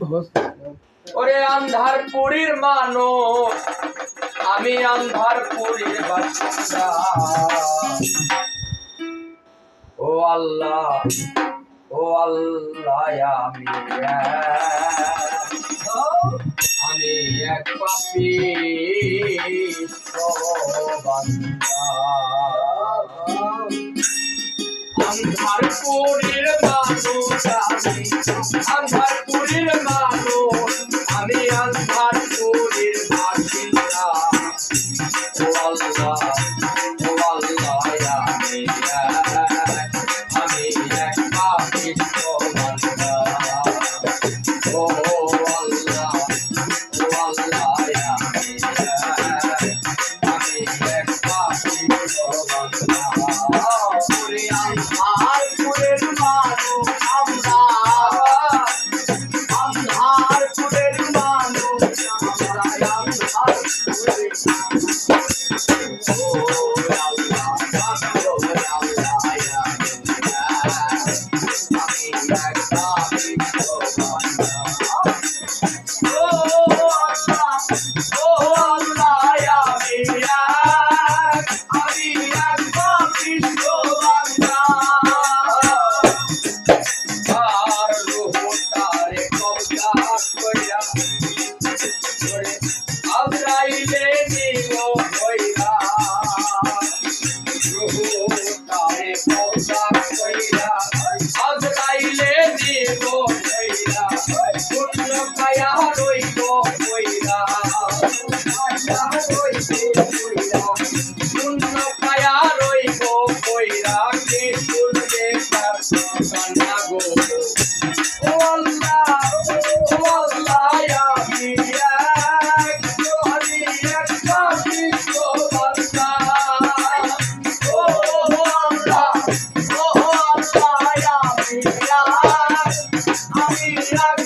ওরে আন্ধারপুরীর মানুষ আমি আন্ধারপুরীর বাসিন্দা ও আল্লাহ আমি এক পাপিষ্ঠ বান্দা আন্ধারপুরীর মানুষ আন্ধারপুরীর মানুষ আমি আন্ধারপুরীর বাসিন্দা ও আল্লাহ আমি এক পাপিষ্ঠ বান্দা ও আল্লাহ আমি এক পাপিষ্ঠ বান্দা ওরে আন্ধারপুরের মানুষ আমরা আন্ধারপুরের মানুষ আমরা আন্ধারপুরের ও আল্লাহ আমি এক পাপিষ্ঠ বান্দা ও আল্লাহ আমি এক পাপিষ্ঠ বান্দা আর রূহটারে কবজা কইরা আজরাইলে নিল কইরা রূহটারে কবজা কইরা আজরাইলে নিল কইরা পুণ্য কায়া রইব কইরা পুণ্য কায়া রইব কইরা কে শুনবে তার কান্না গো ও আল্লাহ আমি এক পাপিষ্ঠ বান্দা ও আল্লাহ আমি এক